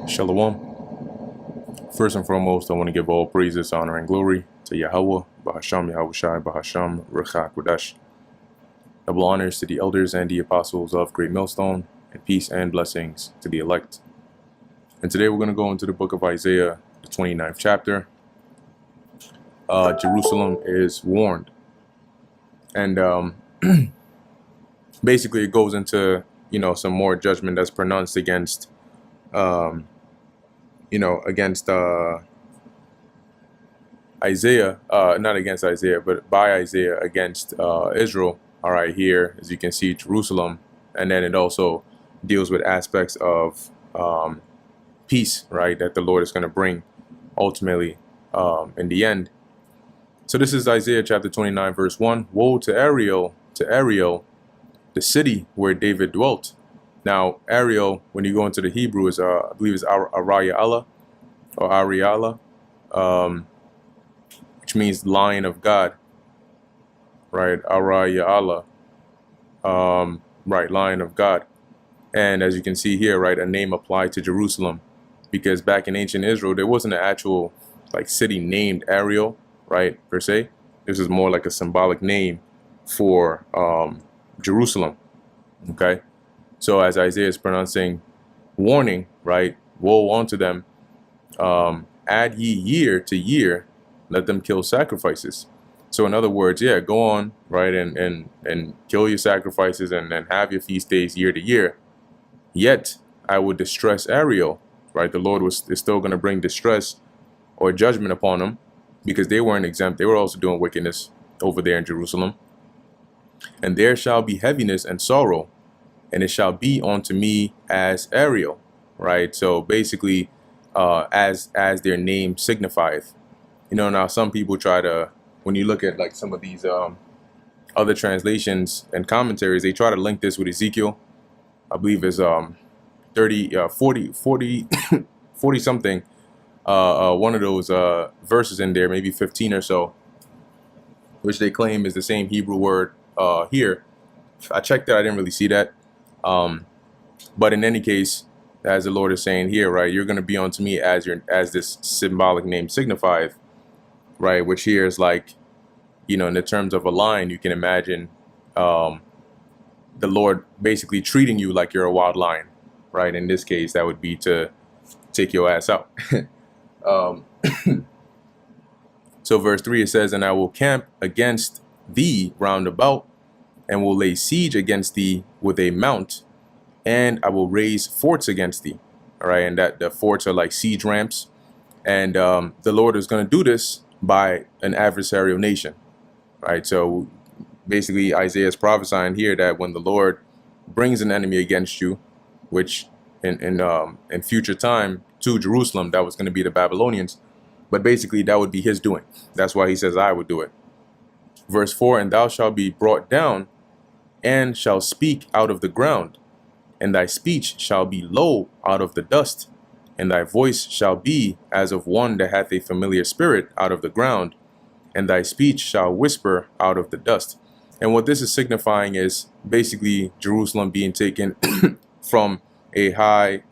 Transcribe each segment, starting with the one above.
Shalom. First and foremost, I want to give all praises, honor, and glory to Yahweh, Bahasham Yahushai, Bahasham Ruach Kodash. Double honors to the elders and the apostles of Great Millstone, and peace and blessings to the elect. And today we're going to go into the book of Isaiah, the 29th chapter. Jerusalem is warned. And basically it goes into, some more judgment that's pronounced against against Isaiah, not against Isaiah, but by Isaiah against Israel. All right, here, as you can see, Jerusalem. And then it also deals with aspects of peace, right, that the Lord is going to bring ultimately in the end. So this is Isaiah chapter 29, verse 1. Woe to Ariel, the city where David dwelt. Now, Ariel, when you go into the Hebrew, is I believe is Ariala, or Ariala, which means Lion of God, right? Ariala, right, Lion of God. And as you can see here, right, a name applied to Jerusalem, because back in ancient Israel, there wasn't an actual city named Ariel, right, per se. This is more like a symbolic name for Jerusalem, okay? So as Isaiah is pronouncing warning, right, woe unto them, add ye year to year, let them kill sacrifices. So in other words, yeah, go on, right, and kill your sacrifices and have your feast days year to year. Yet I would distress Ariel, right? The Lord is still going to bring distress or judgment upon them, because they weren't exempt. They were also doing wickedness over there in Jerusalem. And there shall be heaviness and sorrow, and it shall be unto me as Ariel, right? So basically, as their name signifieth. Now some people try to, when you look at some of these other translations and commentaries, they try to link this with Ezekiel. I believe is 40 something, one of those verses in there, maybe 15 or so, which they claim is the same Hebrew word here. I checked that, I didn't really see that. But in any case, as the Lord is saying here, right, you're going to be unto me as this symbolic name signifieth, right, which here is in the terms of a lion, you can imagine the Lord basically treating you like you're a wild lion, right? In this case, that would be to take your ass out. So verse 3, it says, and I will camp against thee round about, and will lay siege against thee with a mount, and I will raise forts against thee. All right, and that the forts are like siege ramps. And the Lord is going to do this by an adversarial nation, right? So basically, Isaiah is prophesying here that when the Lord brings an enemy against you, which in future time to Jerusalem, that was going to be the Babylonians, but basically that would be his doing. That's why he says I would do it. Verse 4, and thou shalt be brought down, and shall speak out of the ground, and thy speech shall be low out of the dust, and thy voice shall be as of one that hath a familiar spirit out of the ground, and thy speech shall whisper out of the dust. And what this is signifying is basically Jerusalem being taken from a high,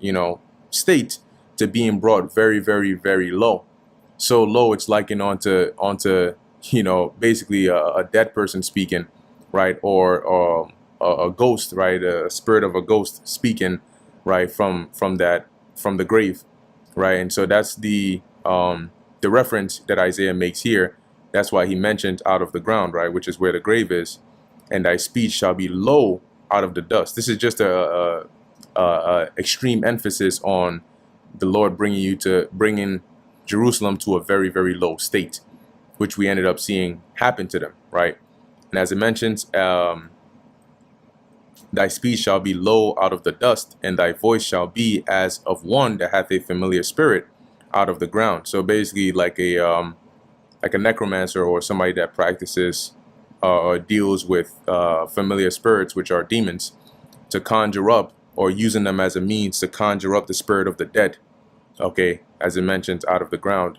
state to being brought very, very, very low. So low it's likened onto basically a dead person speaking, right, or a ghost, right, a spirit of a ghost speaking, right, from the grave, right. And so that's the reference that Isaiah makes here. That's why he mentioned out of the ground, right, which is where the grave is. And thy speech shall be low out of the dust. This is just a extreme emphasis on the Lord bringing Jerusalem to a very, very low state, which we ended up seeing happen to them, right. And as it mentions, thy speech shall be low out of the dust, and thy voice shall be as of one that hath a familiar spirit out of the ground. So basically like a necromancer, or somebody that practices or deals with familiar spirits, which are demons, to conjure up, or using them as a means to conjure up the spirit of the dead, okay, as it mentions, out of the ground.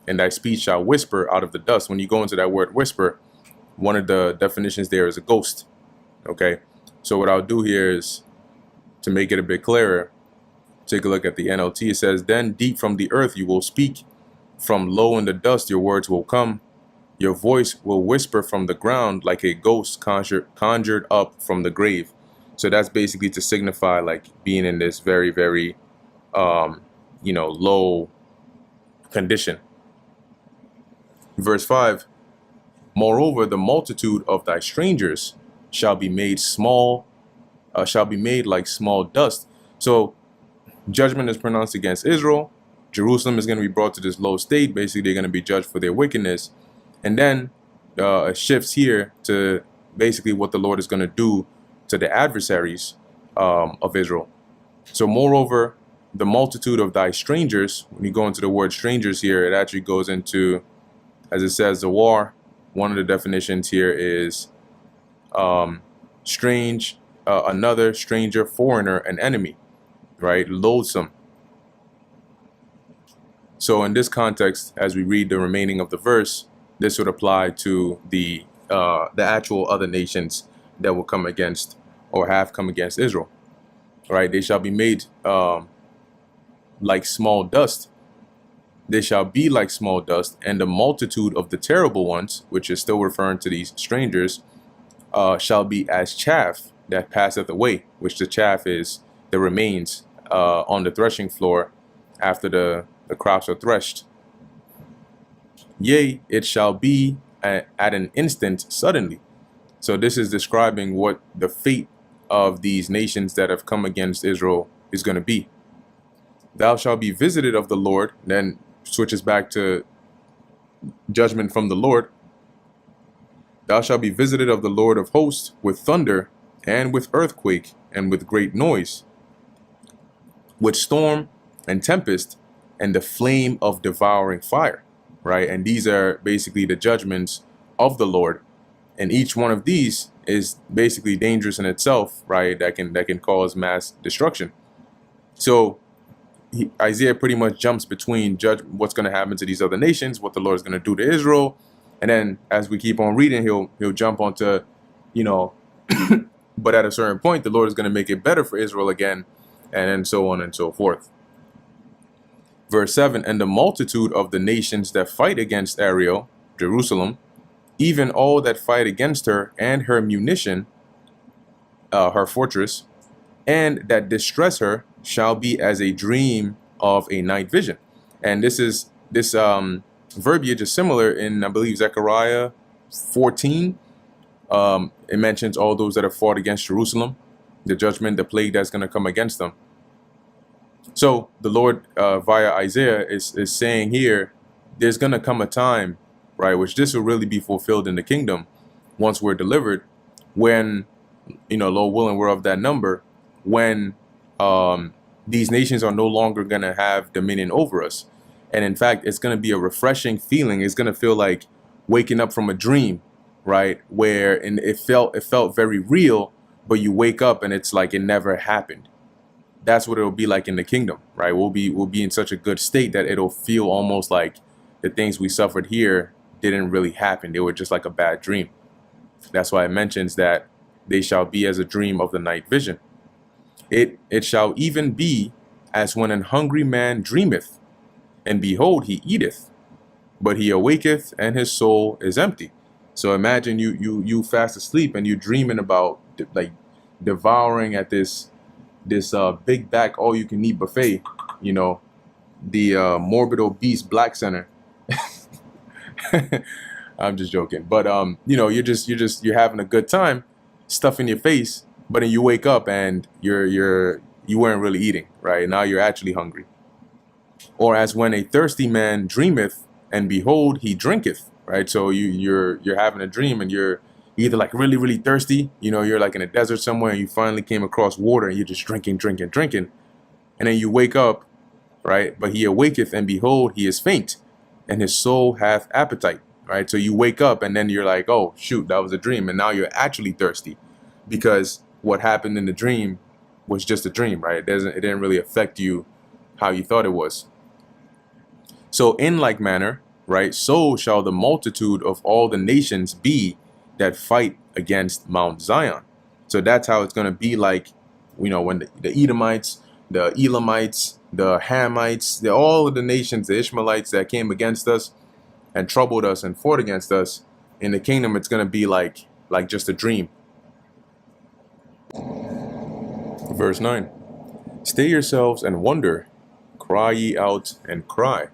And thy speech shall whisper out of the dust. When you go into that word whisper, one of the definitions there is a ghost, okay. So what I'll do here is, to make it a bit clearer, Take a look at the NLT. It says, then deep from the earth you will speak. From low in the dust your words will come. Your voice will whisper from the ground like a ghost conjured up from the grave. So that's basically to signify like being in this very, very, low condition. Verse 5, moreover, the multitude of thy strangers shall be made like small dust. So judgment is pronounced against Israel. Jerusalem is going to be brought to this low state. Basically, they're going to be judged for their wickedness. And then it shifts here to basically what the Lord is going to do to the adversaries of Israel. So moreover, the multitude of thy strangers, when you go into the word strangers here, it actually goes into, as it says, the war. One of the definitions here is strange, another, stranger, foreigner, an enemy, right? Loathsome. So in this context, as we read the remaining of the verse, this would apply to the actual other nations that will come against or have come against Israel, right? They shall be made like small dust. They shall be like small dust, and the multitude of the terrible ones, which is still referring to these strangers, shall be as chaff that passeth away, which the chaff is the remains on the threshing floor after the crops are threshed. Yea, it shall be at an instant suddenly. So this is describing what the fate of these nations that have come against Israel is going to be. Thou shalt be visited of the Lord, then switches back to judgment from the Lord. Thou shalt be visited of the Lord of hosts with thunder and with earthquake and with great noise, with storm and tempest and the flame of devouring fire, right? And these are basically the judgments of the Lord. And each one of these is basically dangerous in itself, right? That can cause mass destruction. So Isaiah pretty much jumps between what's going to happen to these other nations, what the Lord is going to do to Israel, and then as we keep on reading, he'll jump onto, but at a certain point, the Lord is going to make it better for Israel again, and then so on and so forth. Verse 7, and the multitude of the nations that fight against Ariel, Jerusalem, even all that fight against her and her munition, her fortress, and that distress her, shall be as a dream of a night vision. And this verbiage is similar in, I believe, Zechariah 14. It mentions all those that have fought against Jerusalem, the judgment, the plague that's going to come against them. So the Lord, via Isaiah, is saying here, there's going to come a time, right, which this will really be fulfilled in the kingdom once we're delivered, when, Lord willing, we're of that number, when these nations are no longer going to have dominion over us. And in fact, it's going to be a refreshing feeling. It's going to feel like waking up from a dream, right? Where it felt very real, but you wake up and it's like it never happened. That's what it'll be like in the kingdom, right? We'll be in such a good state that it'll feel almost like the things we suffered here didn't really happen. They were just like a bad dream. That's why it mentions that they shall be as a dream of the night vision. It shall even be as when an hungry man dreameth, and behold, he eateth, but he awaketh, and his soul is empty. So imagine you fast asleep and you dreaming about like devouring at this big back all you can eat buffet, the Morbid Obese Black Center. I'm just joking, but you're having a good time, stuff in your face, but then you wake up and you weren't really eating, right? Now you're actually hungry. Or as when a thirsty man dreameth, and behold, he drinketh, right? So you're having a dream and you're either like really, really thirsty, you're like in a desert somewhere and you finally came across water and you're just drinking. And then you wake up, right? But he awaketh, and behold, he is faint, and his soul hath appetite, right? So you wake up and then you're like, oh, shoot, that was a dream. And now you're actually thirsty because what happened in the dream was just a dream, right? It didn't really affect you how you thought it was. So in like manner, right, so shall the multitude of all the nations be that fight against Mount Zion. So that's how it's going to be like, when the Edomites, the Elamites, the Hamites, all of the nations, the Ishmaelites that came against us and troubled us and fought against us. In the kingdom, it's going to be like just a dream. Verse 9. Stay yourselves and wonder, cry ye out and cry.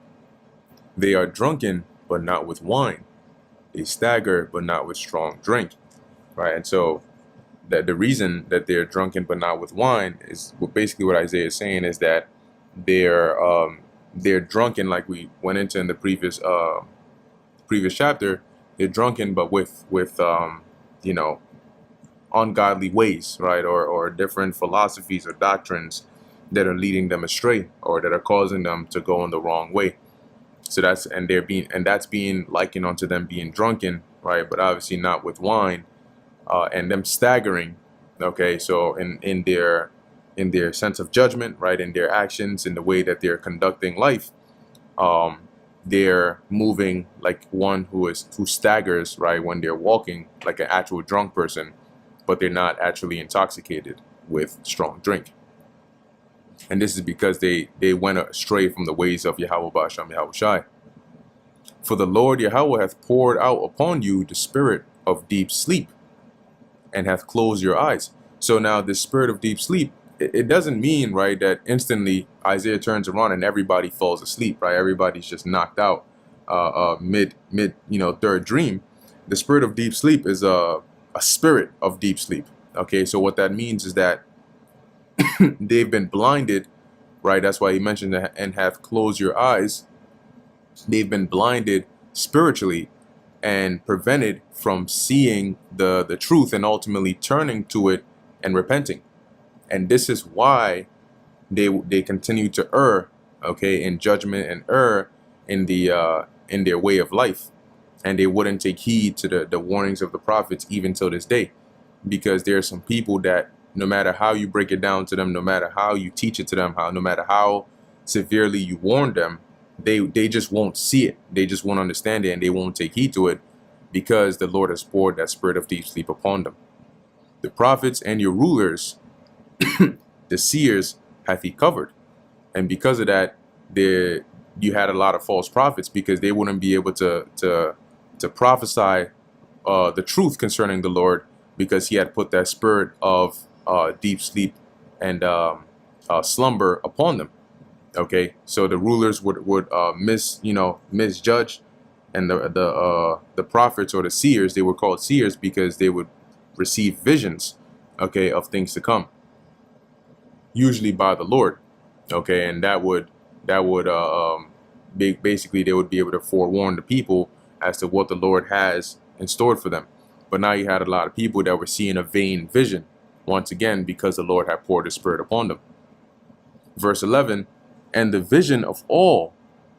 They are drunken, but not with wine. They stagger, but not with strong drink. Right? And so that the reason that they're drunken, but not with wine is basically what Isaiah is saying, is that they're drunken, like we went into in the previous chapter. They're drunken, but with ungodly ways, right? Or different philosophies or doctrines that are leading them astray, or that are causing them to go in the wrong way. So that's being likened unto them being drunken, right? But obviously not with wine, and them staggering. Okay, so in their sense of judgment, right, in their actions, in the way that they're conducting life, they're moving like one who staggers, right, when they're walking, like an actual drunk person, but they're not actually intoxicated with strong drink. And this is because they went astray from the ways of Yahweh Ba'asham Yahweh Shai. For the Lord Yahweh hath poured out upon you the spirit of deep sleep, and hath closed your eyes. So now the spirit of deep sleep, it doesn't mean, right, that instantly Isaiah turns around and everybody falls asleep, right? Everybody's just knocked out mid third dream. The spirit of deep sleep is a spirit of deep sleep. Okay, so what that means is that they've been blinded, right? That's why he mentioned that, and have closed your eyes. They've been blinded spiritually and prevented from seeing the truth and ultimately turning to it and repenting. And this is why they continue to err, okay, in judgment, and err in their way of life. And they wouldn't take heed to the warnings of the prophets even till this day, because there are some people that, no matter how you break it down to them, no matter how you teach it to them, no matter how severely you warn them, they just won't see it. They just won't understand it, and they won't take heed to it, because the Lord has poured that spirit of deep sleep upon them. The prophets and your rulers, the seers, hath he covered. And because of that, you had a lot of false prophets, because they wouldn't be able to prophesy the truth concerning the Lord, because he had put that spirit of deep sleep and slumber upon them. Okay, so the rulers would misjudge, and the prophets or the seers, they were called seers because they would receive visions, okay, of things to come, usually by the Lord. Okay, and that would basically they would be able to forewarn the people as to what the Lord has in store for them. But now you had a lot of people that were seeing a vain vision, once again, because the Lord had poured his spirit upon them. Verse 11, and the vision of all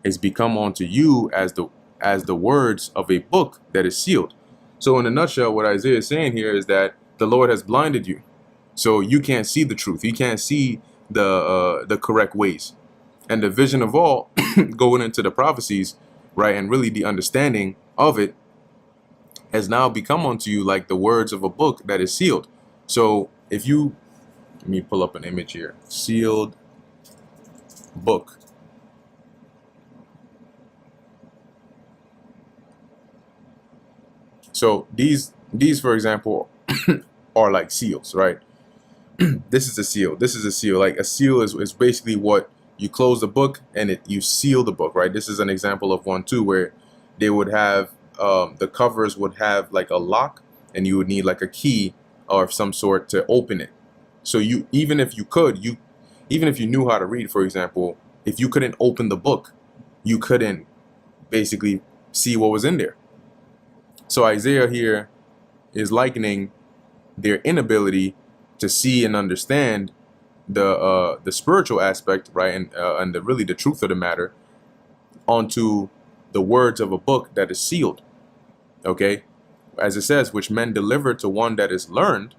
is become unto you as the words of a book that is sealed. So in a nutshell, what Isaiah is saying here is that the Lord has blinded you, so you can't see the truth. You can't see the correct ways. And the vision of all, going into the prophecies, right, and really the understanding of it, has now become unto you like the words of a book that is sealed. So if you, let me pull up an image here, sealed book. So these for example are like seals, right? This is a seal. This is a seal. Like a seal is basically what you close the book and you seal the book, right? This is an example of one too, where they would have the covers would have like a lock, and you would need like a key or some sort to open it. So even if you knew how to read, for example, if you couldn't open the book, you couldn't basically see what was in there. So Isaiah here is likening their inability to see and understand the spiritual aspect, right, and really the truth of the matter, onto the words of a book that is sealed. Okay, as it says, which men deliver to one that is learned,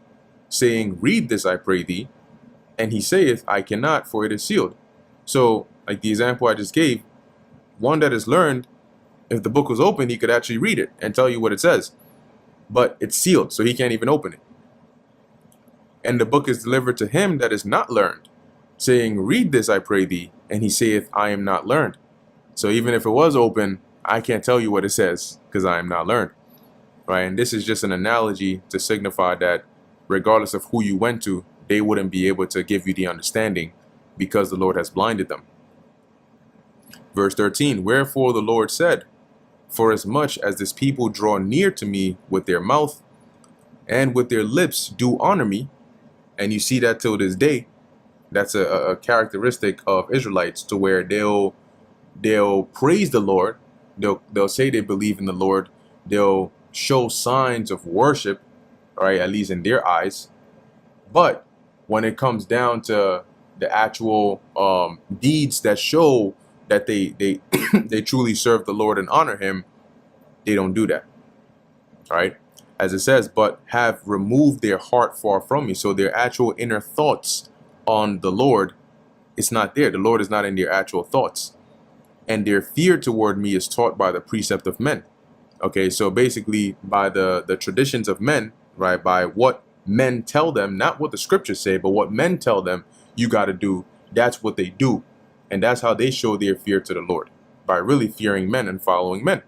saying, read this, I pray thee. And he saith, I cannot, for it is sealed. So, like the example I just gave, one that is learned, if the book was open, he could actually read it and tell you what it says. But it's sealed, so he can't even open it. And the book is delivered to him that is not learned, saying, read this, I pray thee. And he saith, I am not learned. So even if it was open, I can't tell you what it says because I am not learned. Right? And this is just an analogy to signify that regardless of who you went to, they wouldn't be able to give you the understanding because the Lord has blinded them. Verse 13, wherefore the Lord said, for as much as this people draw near to me with their mouth and with their lips do honor me, and you see that till this day, that's a characteristic of Israelites, to where they'll praise the Lord, they'll say they believe in the Lord, they'll show signs of worship, right, at least in their eyes, but when it comes down to the actual deeds that show that they they truly serve the Lord and honor him, they don't do that. All right, as it says, but have removed their heart far from me. So their actual inner thoughts on the Lord, it's not there. The Lord is not in their actual thoughts, and their fear toward me is taught by the precept of men. Okay, so basically by the traditions of men, right, by what men tell them, not what the scriptures say, but what men tell them you got to do. That's what they do. And that's how they show their fear to the Lord, by really fearing men and following men.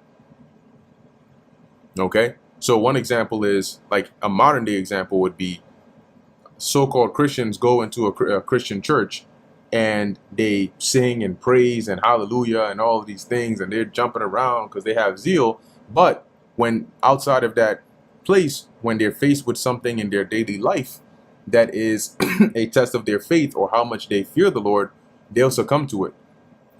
Okay, so one example is, like a modern day example would be, so-called Christians go into a Christian church and they sing and praise and hallelujah and all of these things, and they're jumping around because they have zeal. But when outside of that place, when they're faced with something in their daily life that is a test of their faith or how much they fear the Lord, they'll succumb to it,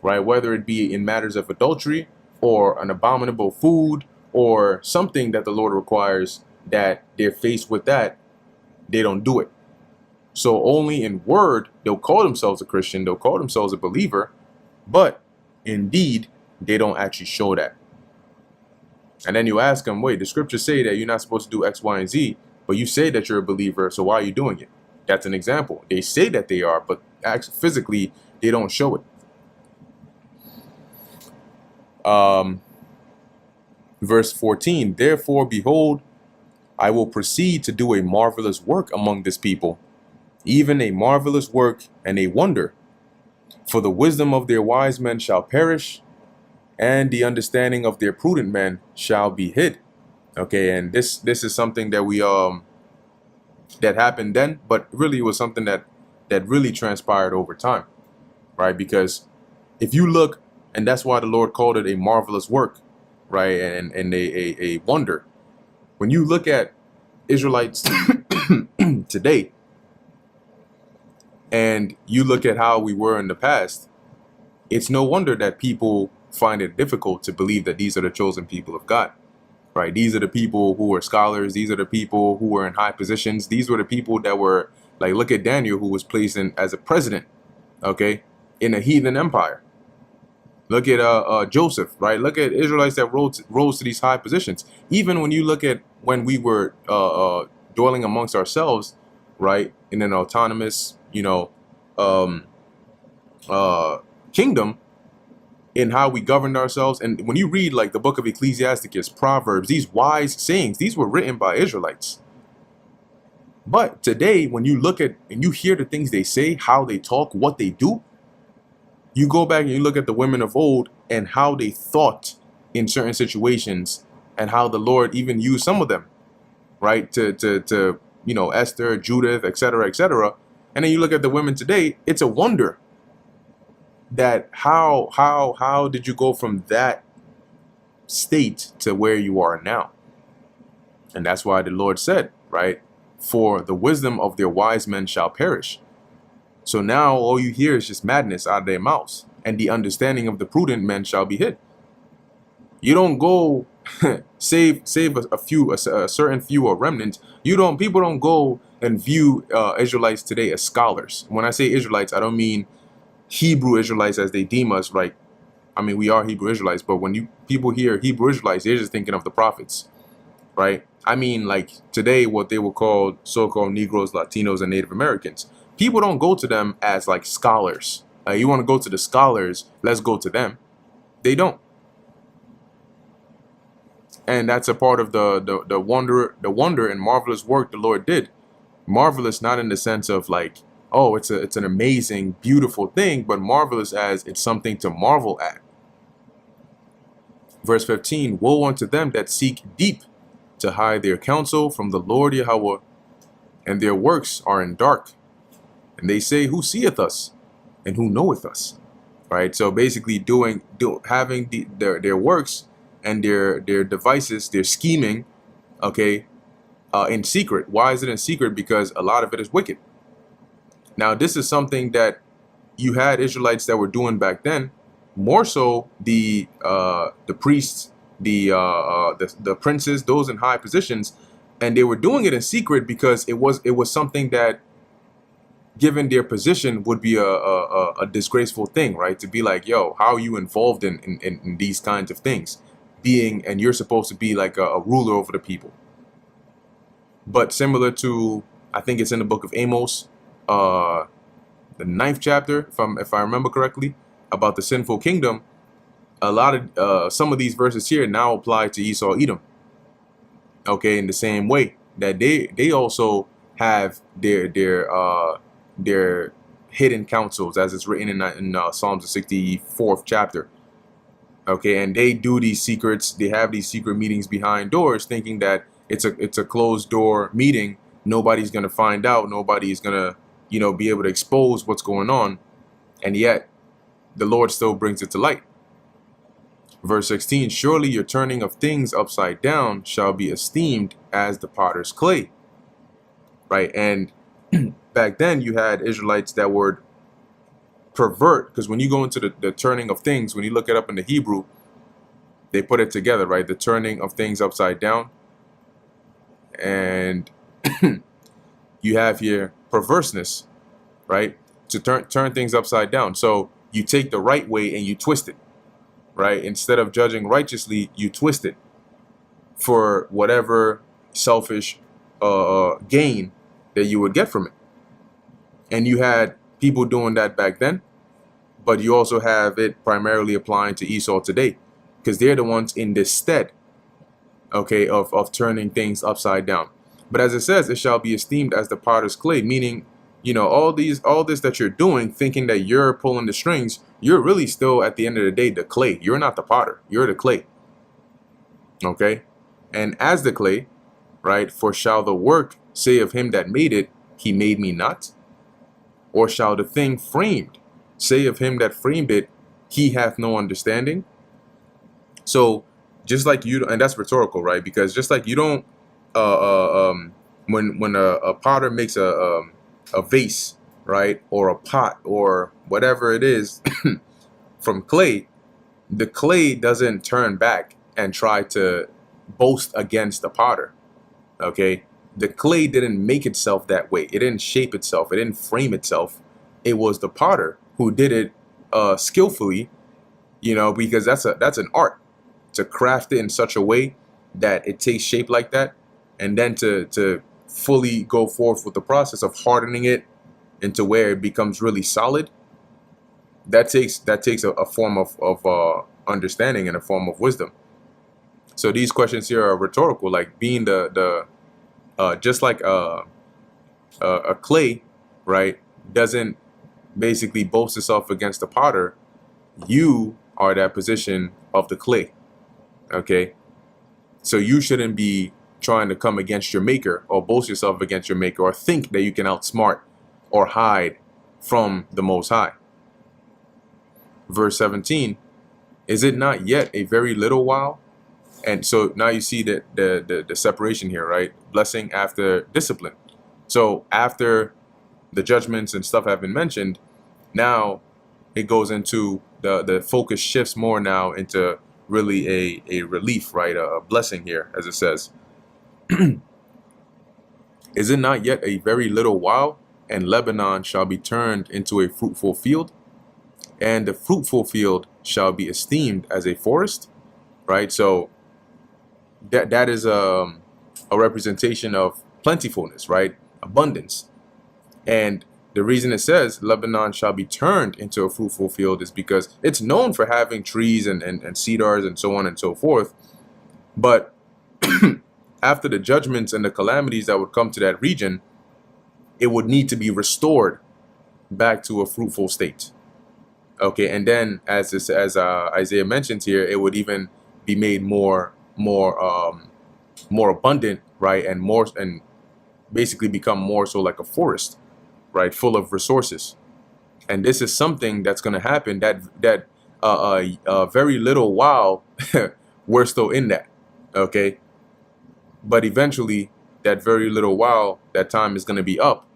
right? Whether it be in matters of adultery or an abominable food or something that the Lord requires, that they're faced with that, they don't do it. So only in word, they'll call themselves a Christian, they'll call themselves a believer, but in deed, they don't actually show that. And then you ask them, wait, the scriptures say that you're not supposed to do X, Y, and Z, but you say that you're a believer, so why are you doing it? That's an example. They say that they are, but actually physically, they don't show it. Verse 14, therefore, behold, I will proceed to do a marvelous work among this people, even a marvelous work and a wonder. For the wisdom of their wise men shall perish, and the understanding of their prudent men shall be hid. Okay, and this is something that we that happened then, but really was something that really transpired over time, right? Because if you look, and that's why the Lord called it a marvelous work, right, and a wonder. When you look at Israelites today, and you look at how we were in the past, it's no wonder that people find it difficult to believe that these are the chosen people of God, right? These are the people who are scholars. These are the people who were in high positions. These were the people that were, like, look at Daniel, who was placed in as a president, okay, in a heathen empire. Look at Joseph, right? Look at Israelites that rose to these high positions. Even when you look at when we were dwelling amongst ourselves, right, in an autonomous, kingdom, in how we governed ourselves. And when you read like the book of Ecclesiasticus, Proverbs, these wise sayings, these were written by Israelites. But today, when you look at and you hear the things they say, how they talk, what they do, you go back and you look at the women of old and how they thought in certain situations, and how the Lord even used some of them, right, to Esther, Judith, etc., etc. And then you look at the women today, it's a wonder that how did you go from that state to where you are now? And that's why the Lord said, right, for the wisdom of their wise men shall perish. So now all you hear is just madness out of their mouths, and the understanding of the prudent men shall be hid. You don't go save a certain few or remnant. People don't go and view Israelites today as scholars. When I say Israelites, I don't mean Hebrew Israelites as they deem us. Like, I mean, we are Hebrew Israelites, but when people hear Hebrew Israelites, they're just thinking of the prophets, right? I mean, like today, what they will call so-called Negroes, Latinos, and Native Americans. People don't go to them as like scholars. You want to go to the scholars, let's go to them. They don't. And that's a part of the wonder and marvelous work the Lord did. Marvelous, not in the sense of like oh, it's an amazing, beautiful thing, but marvelous as it's something to marvel at. Verse 15, woe unto them that seek deep to hide their counsel from the Lord Yahweh, and their works are in dark. And they say, who seeth us, and who knoweth us? Right? So basically having their works and their devices, their scheming, okay, in secret. Why is it in secret? Because a lot of it is wicked. Now, this is something that you had Israelites that were doing back then, more so the priests, the princes, those in high positions, and they were doing it in secret because it was something that, given their position, would be a disgraceful thing, right? To be like, yo, how are you involved in these kinds of things? And you're supposed to be like a ruler over the people. But similar to, I think it's in the book of Amos, the 9th chapter, if I remember correctly, about the sinful kingdom, a lot of some of these verses here now apply to Esau, Edom. Okay, in the same way that they also have their hidden counsels, as it's written in Psalms the 64th chapter. Okay, and they do these secrets. They have these secret meetings behind doors, thinking that it's a closed door meeting. Nobody's gonna find out. Nobody's gonna be able to expose what's going on, and yet the Lord still brings it to light. Verse 16, surely your turning of things upside down shall be esteemed as the potter's clay. Right? And back then you had Israelites that would pervert, because when you go into the turning of things, when you look it up in the Hebrew, they put it together, right? The turning of things upside down. And you have here perverseness, right? To turn things upside down. So you take the right way and you twist it, right? Instead of judging righteously, you twist it for whatever selfish gain that you would get from it. And you had people doing that back then, but you also have it primarily applying to Esau today, because they're the ones in this stead, okay, of turning things upside down. But as it says, it shall be esteemed as the potter's clay, meaning, all this that you're doing, thinking that you're pulling the strings, you're really still, at the end of the day, the clay. You're not the potter. You're the clay. Okay? And as the clay, right, for shall the work say of him that made it, he made me not? Or shall the thing framed say of him that framed it, he hath no understanding? So just like you, and that's rhetorical, right? Because just like you don't, when a potter makes a vase, right, or a pot or whatever it is from clay, the clay doesn't turn back and try to boast against the potter. Okay, the clay didn't make itself that way. It didn't shape itself. It didn't frame itself. It was the potter who did it skillfully, because that's an art, to craft it in such a way that it takes shape like that, and then to fully go forth with the process of hardening it into where it becomes really solid. That takes a form of understanding and a form of wisdom. So these questions here are rhetorical, like being the just like a clay, right, doesn't basically boast itself against the potter. You are that position of the clay. Okay, so you shouldn't be trying to come against your maker or boast yourself against your maker or think that you can outsmart or hide from the Most High. Verse 17, is it not yet a very little while? And so now you see that the separation here, right? Blessing after discipline. So after the judgments and stuff have been mentioned, now it goes into the focus shifts more now into really a relief, right? A blessing here, as it says. Is it not yet a very little while, and Lebanon shall be turned into a fruitful field, and the fruitful field shall be esteemed as a forest, right? So that is a representation of plentifulness, right? Abundance. And the reason it says Lebanon shall be turned into a fruitful field is because it's known for having trees and cedars and so on and so forth. But after the judgments and the calamities that would come to that region, it would need to be restored back to a fruitful state. Okay, and then as Isaiah mentions here, it would even be made more abundant, right, and basically become more so like a forest, right, full of resources. And this is something that's going to happen very little while we're still in that. Okay, but eventually that very little while, that time is going to be up,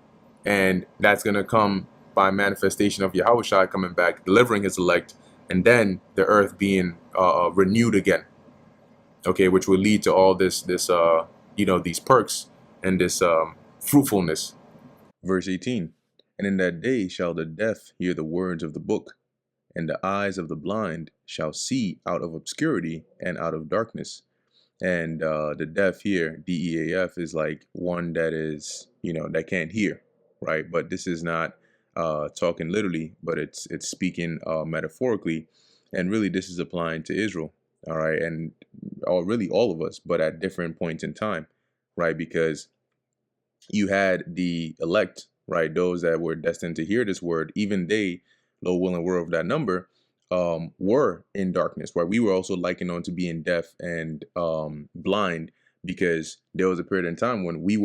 and that's going to come by manifestation of Yahushua coming back, delivering his elect, and then the earth being renewed again. Okay, which will lead to all this these perks and this fruitfulness. Verse 18. And in that day shall the deaf hear the words of the book, and the eyes of the blind shall see out of obscurity and out of darkness. And the deaf here, DEAF, is like one that is, that can't hear, right? But this is not talking literally, but it's speaking metaphorically. And really, this is applying to Israel, all right? And really all of us, but at different points in time, right? Because you had the elect, right? Those that were destined to hear this word, even they, though willing were of that number, were in darkness, right? We were also likened on to being deaf and blind, because there was a period in time when we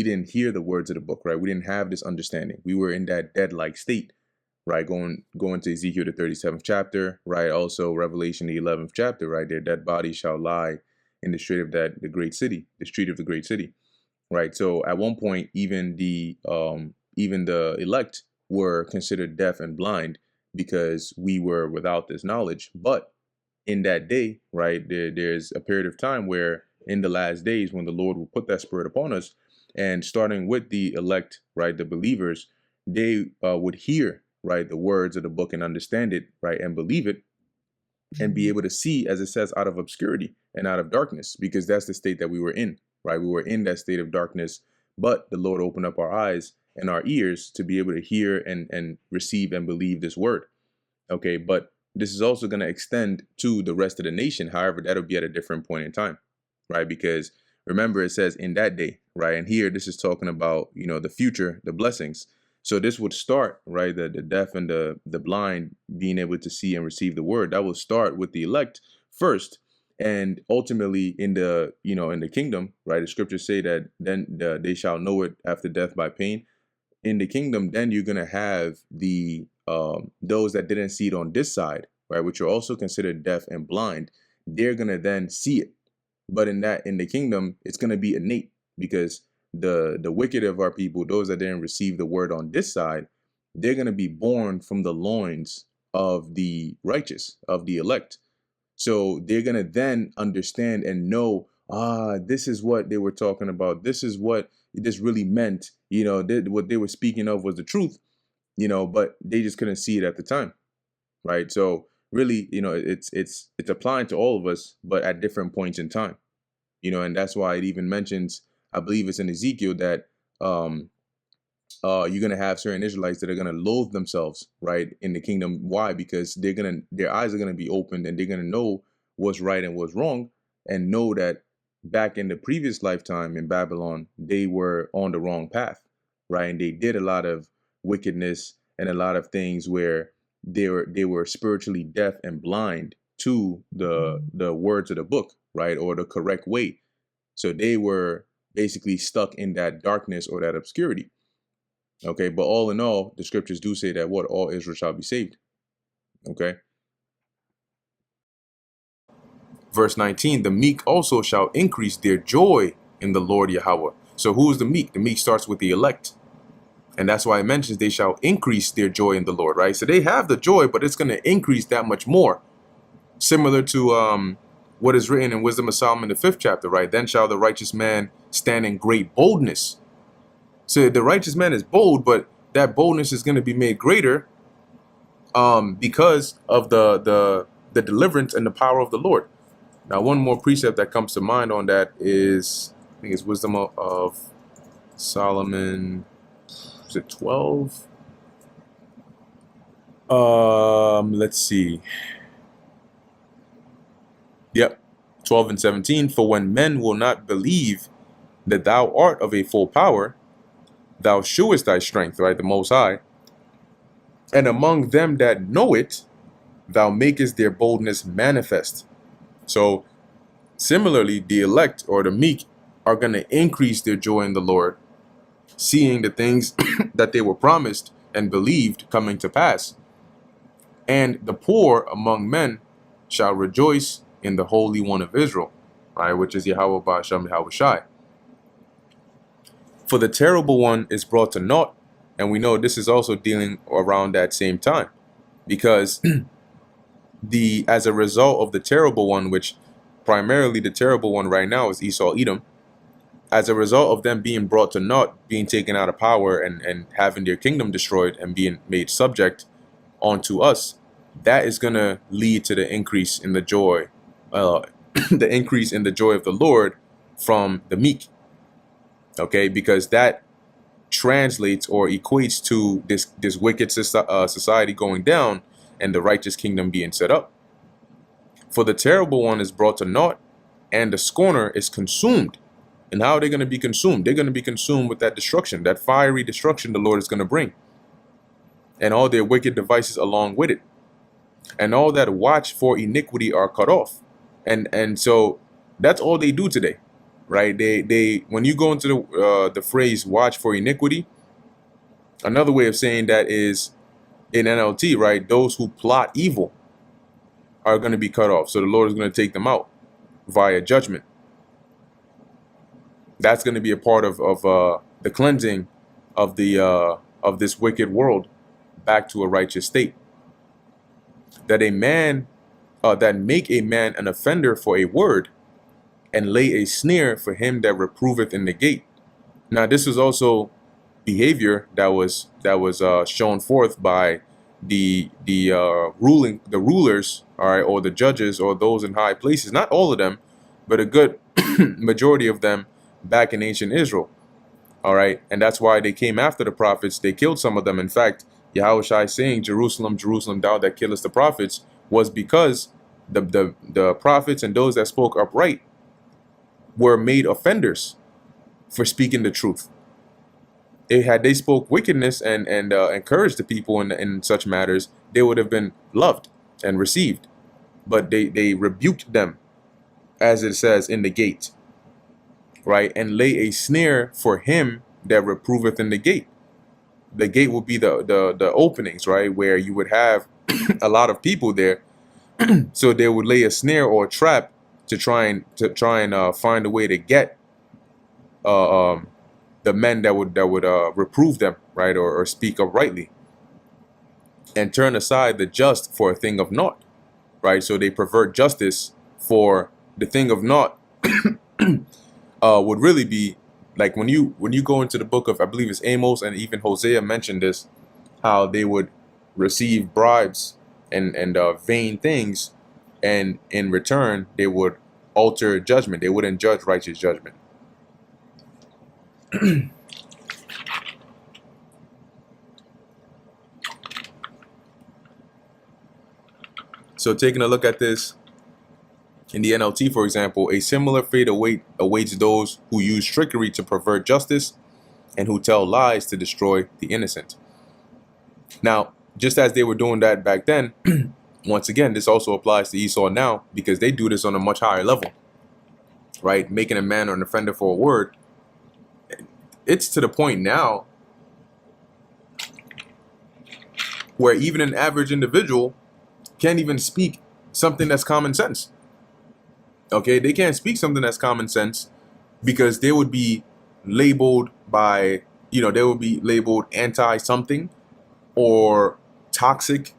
didn't hear the words of the book, right? We didn't have this understanding. We were in that dead-like state, right? Going to Ezekiel the 37th chapter, right? Also Revelation the 11th chapter, right? Their dead bodies shall lie in the street of the great city, the street of the great city. Right. So at one point, even the elect were considered deaf and blind because we were without this knowledge. But in that day, right, there's a period of time where in the last days when the Lord will put that spirit upon us, and starting with the elect, right, the believers, they would hear, right, the words of the book and understand it, right, and believe it, and be able to see, as it says, out of obscurity and out of darkness, because that's the state that we were in, right? We were in that state of darkness, but the Lord opened up our eyes and our ears to be able to hear and receive and believe this word. Okay, but this is also going to extend to the rest of the nation. However, that'll be at a different point in time, right? Because remember, it says in that day, right? And here, this is talking about, the future, the blessings. So this would start, right, the deaf and the blind being able to see and receive the word. That will start with the elect first, and ultimately in the in the kingdom, right? The scriptures say that then they shall know it after death by pain. In the kingdom, then you're gonna have the those that didn't see it on this side, right, which are also considered deaf and blind. They're gonna then see it, but in the kingdom, it's gonna be innate, because the wicked of our people, those that didn't receive the word on this side, they're going to be born from the loins of the righteous, of the elect. So they're going to then understand and know, this is what they were talking about. This is what this really meant. What they were speaking of was the truth, but they just couldn't see it at the time, right? So really, it's applying to all of us, but at different points in time, and that's why it even mentions, I believe it's in Ezekiel, that you're going to have certain Israelites that are going to loathe themselves, right, in the kingdom. Why? Because their eyes are going to be opened, and they're going to know what's right and what's wrong, and know that back in the previous lifetime in Babylon, they were on the wrong path, right? And they did a lot of wickedness and a lot of things where they were spiritually deaf and blind to the words of the book, right, or the correct way. So they were basically stuck in that darkness or that obscurity. Okay, but all in all, the scriptures do say that all Israel shall be saved. Okay. Verse 19, the meek also shall increase their joy in the Lord Yahweh. So who is the meek? The meek starts with the elect. And that's why it mentions they shall increase their joy in the Lord, right? So they have the joy, but it's going to increase that much more. Similar to what is written in Wisdom of Solomon, the 5th chapter, right? Then shall the righteous man stand in great boldness. So the righteous man is bold, but that boldness is going to be made greater because of the deliverance and the power of the Lord. Now, one more precept that comes to mind on that is, I think it's Wisdom of Solomon, is it 12? Let's see. Yep, 12 and 17. For when men will not believe that thou art of a full power, thou shewest thy strength, right, the Most High, And among them that know it, thou makest their boldness manifest. So similarly, the elect or the meek are going to increase their joy in the Lord, seeing the things that they were promised and believed coming to pass. And the poor among men shall rejoice in the Holy One of Israel, right? Which is Yahweh Ba'ashem Yahweh Shai. For the terrible one is brought to naught, and we know this is also dealing around that same time, because as a result of the terrible one, which primarily the terrible one right now is Esau Edom, as a result of them being brought to naught, being taken out of power and having their kingdom destroyed and being made subject onto us, that is going to lead to the increase in the joy, the increase in the joy of the Lord from the meek. Okay, because that translates or equates to this wicked society going down and the righteous kingdom being set up. For the terrible one is brought to naught, and the scorner is consumed. And how are they going to be consumed? They're going to be consumed with that destruction, that fiery destruction the Lord is going to bring, and all their wicked devices along with it. And all that watch for iniquity are cut off. And so that's all they do today, right? They when you go into the phrase watch for iniquity, another way of saying that is in NLT, right? Those who plot evil are going to be cut off. So the Lord is going to take them out via judgment. That's going to be a part of the cleansing of this wicked world back to a righteous state. That a man that make a man an offender for a word, and lay a snare for him that reproveth in the gate. Now this was also behavior that was shown forth by the rulers, all right, or the judges, or those in high places. Not all of them, but a good majority of them back in ancient Israel. All right, and that's why they came after the prophets. They killed some of them. In fact, Yahweh Shai saying, "Jerusalem, Jerusalem, thou that killest the prophets," was because the prophets and those that spoke upright were made offenders for speaking the truth. They spoke wickedness and encouraged the people in such matters, they would have been loved and received. But they rebuked them, as it says in the gate, right? And lay a snare for him that reproveth in the gate. The gate would be the openings, right, where you would have a lot of people there. So they would lay a snare or a trap to try and find a way to get the men that would reprove them, right, or speak uprightly, and turn aside the just for a thing of naught, right? So they pervert justice for the thing of naught. Would really be like when you go into the book of, I believe it's Amos, and even Hosea mentioned this, how they would receive bribes and vain things, and in return they would alter judgment. They wouldn't judge righteous judgment. So taking a look at this in the NLT, for example, a similar fate awaits those who use trickery to pervert justice and who tell lies to destroy the innocent. Now, just as they were doing that back then, once again, this also applies to Esau now, because they do this on a much higher level, right? Making a man or an offender for a word. It's to the point now where even an average individual can't even speak something that's common sense. Okay, they can't speak something that's common sense because they would be labeled by, they would be labeled anti-something or toxic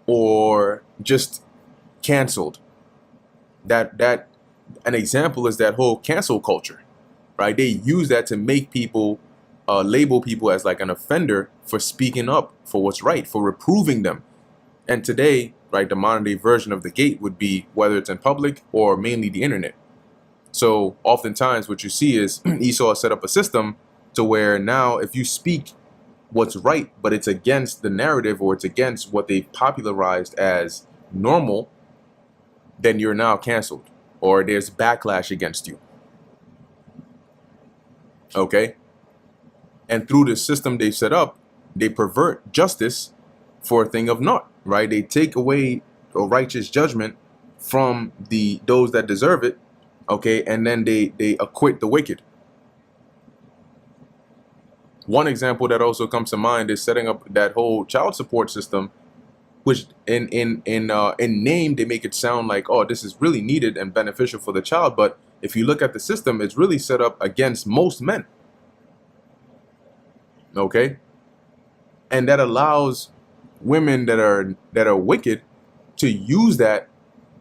or just canceled. That an example is that whole cancel culture, right? They use that to make people label people as like an offender for speaking up for what's right, for reproving them. And today, right, the modern day version of the gate would be whether it's in public or mainly the internet. So oftentimes what you see is Esau set up a system to where now if you speak what's right, but it's against the narrative or it's against what they've popularized as normal, then you're now canceled or there's backlash against you. Okay? And through the system they've set up, they pervert justice for a thing of naught, right? They take away a righteous judgment from those that deserve it, okay, and then they acquit the wicked. One example that also comes to mind is setting up that whole child support system, which in name they make it sound like, oh, this is really needed and beneficial for the child, but if you look at the system, it's really set up against most men, okay, and that allows women that are wicked to use that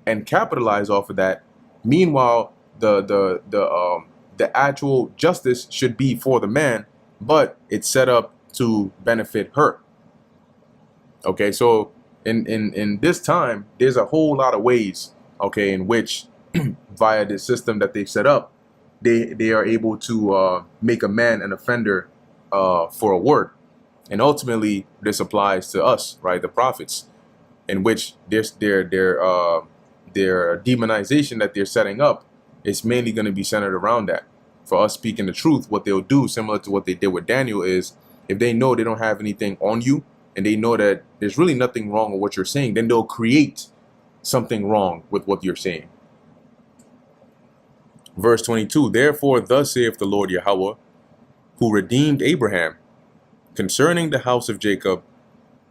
and capitalize off of that. Meanwhile, the actual justice should be for the man, but it's set up to benefit her. Okay, so in this time, there's a whole lot of ways, okay, in which via the system that they've set up, they are able to make a man an offender for a word. And ultimately, this applies to us, right, the prophets, in which their demonization that they're setting up is mainly going to be centered around that. For us speaking the truth, what they'll do, similar to what they did with Daniel, is if they know they don't have anything on you and they know that there's really nothing wrong with what you're saying, then they'll create something wrong with what you're saying. Verse 22, therefore thus saith the Lord Yahweh, who redeemed Abraham, concerning the house of Jacob,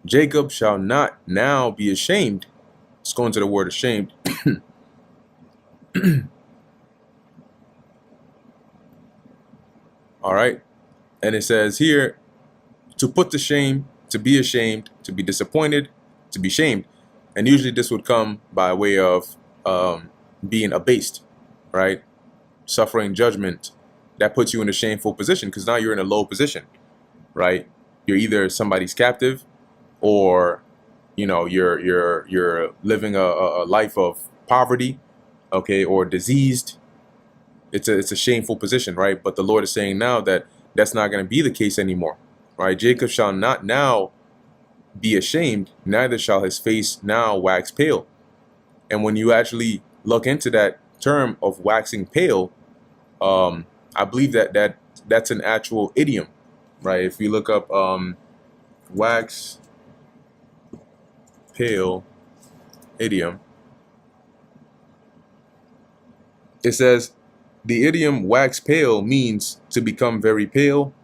Jacob shall not now be ashamed. Let's go into the word ashamed. All right. And it says here, to put to shame, to be ashamed, to be disappointed, to be shamed. And usually this would come by way of being abased, right? Suffering judgment. That puts you in a shameful position because now you're in a low position, right? You're either somebody's captive, or you're living a life of poverty, okay, or diseased. It's a shameful position, right? But the Lord is saying now that that's not going to be the case anymore, right? Jacob shall not now be ashamed, neither shall his face now wax pale. And when you actually look into that term of waxing pale, I believe that's an actual idiom, right? If you look up wax pale idiom, it says the idiom wax pale means to become very pale,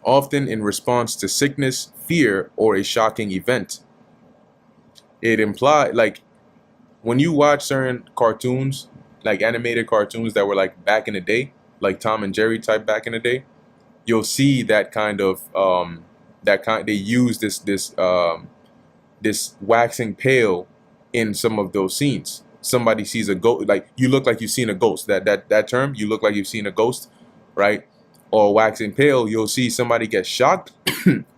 often in response to sickness, fear, or a shocking event. It implies, like, when you watch certain cartoons, like animated cartoons that were like back in the day, like Tom and Jerry type back in the day, you'll see that kind of they use this waxing pale in some of those scenes. Somebody sees a ghost, like you look like you've seen a ghost. That term, you look like you've seen a ghost, right? Or waxing pale, you'll see somebody get shocked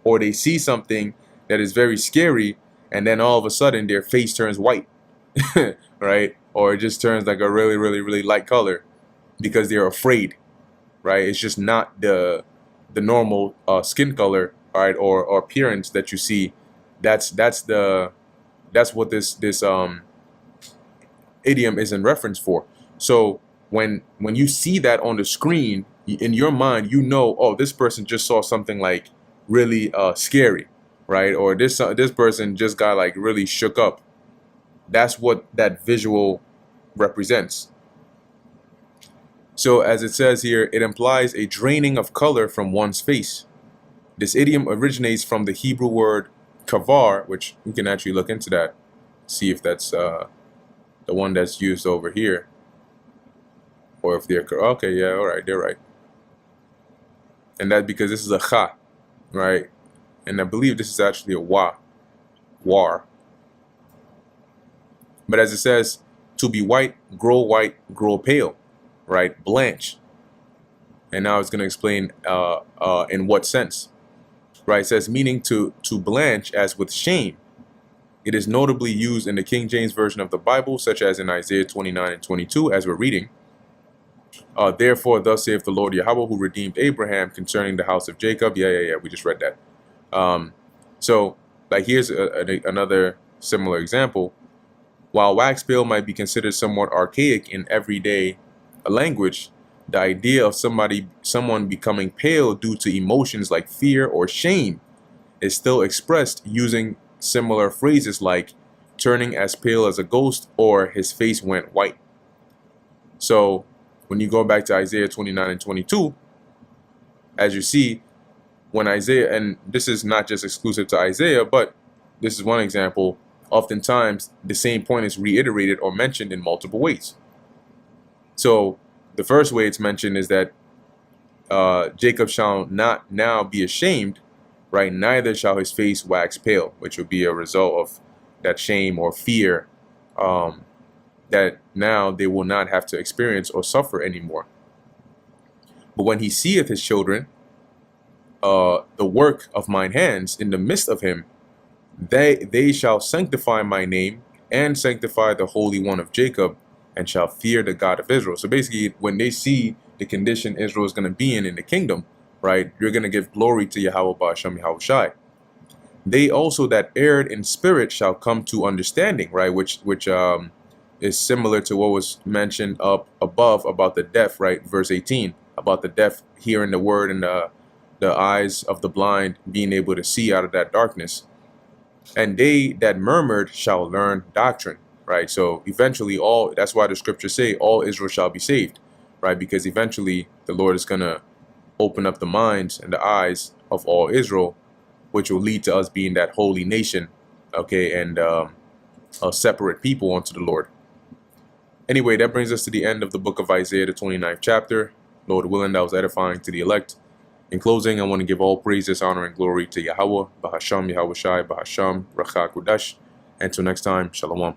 or they see something that is very scary, and then all of a sudden their face turns white, right? Or it just turns like a really, really, really light color because they're afraid, right? It's just not the normal skin color, all right, or appearance that you see. That's what this idiom is in reference for. So when you see that on the screen, in your mind, you know, oh, this person just saw something like really scary, right? Or this person just got like really shook up. That's what that visual represents. So as it says here, it implies a draining of color from one's face. This idiom originates from the Hebrew word kavar, which we can actually look into that, see if that's the one that's used over here, or if they're okay, yeah, all right, they're right. And that's because this is a cha, right? And I believe this is actually a war. But as it says, to be white, grow pale, right? Blanch. And now it's going to explain in what sense, right? It says meaning to blanch as with shame. It is notably used in the King James Version of the Bible, such as in Isaiah 29 and 22, as we're reading. Therefore, thus saith the Lord Yahweh, who redeemed Abraham concerning the house of Jacob. Yeah, we just read that. So, like, here's another similar example. While wax pale might be considered somewhat archaic in everyday language, the idea of someone becoming pale due to emotions like fear or shame is still expressed using similar phrases like turning as pale as a ghost or his face went white. So when you go back to Isaiah 29 and 22, as you see, when Isaiah, and this is not just exclusive to Isaiah, but this is one example, oftentimes the same point is reiterated or mentioned in multiple ways. So the first way it's mentioned is that Jacob shall not now be ashamed, right? Neither shall his face wax pale, which would be a result of that shame or fear that now they will not have to experience or suffer anymore. But when he seeth his children, the work of mine hands in the midst of him, they shall sanctify my name and sanctify the Holy One of Jacob, and shall fear the God of Israel. So basically, when they see the condition Israel is going to be in the kingdom, right, you're going to give glory to Yahweh Ba'ashem Yahushai. They also that erred in spirit shall come to understanding, right, which is similar to what was mentioned up above about the deaf, right, verse 18, about the deaf hearing the word and the eyes of the blind being able to see out of that darkness. And they that murmured shall learn doctrine, right? So eventually that's why the scriptures say all Israel shall be saved, right? Because eventually the Lord is going to open up the minds and the eyes of all Israel, which will lead to us being that holy nation, okay, and a separate people unto the Lord. Anyway, that brings us to the end of the book of Isaiah, the 29th chapter. Lord willing, that was edifying to the elect. In closing, I want to give all praises, honor, and glory to Yahweh, Bahasham, Yahushai, Bahasham, Racha Kudash. Until next time, Shalom.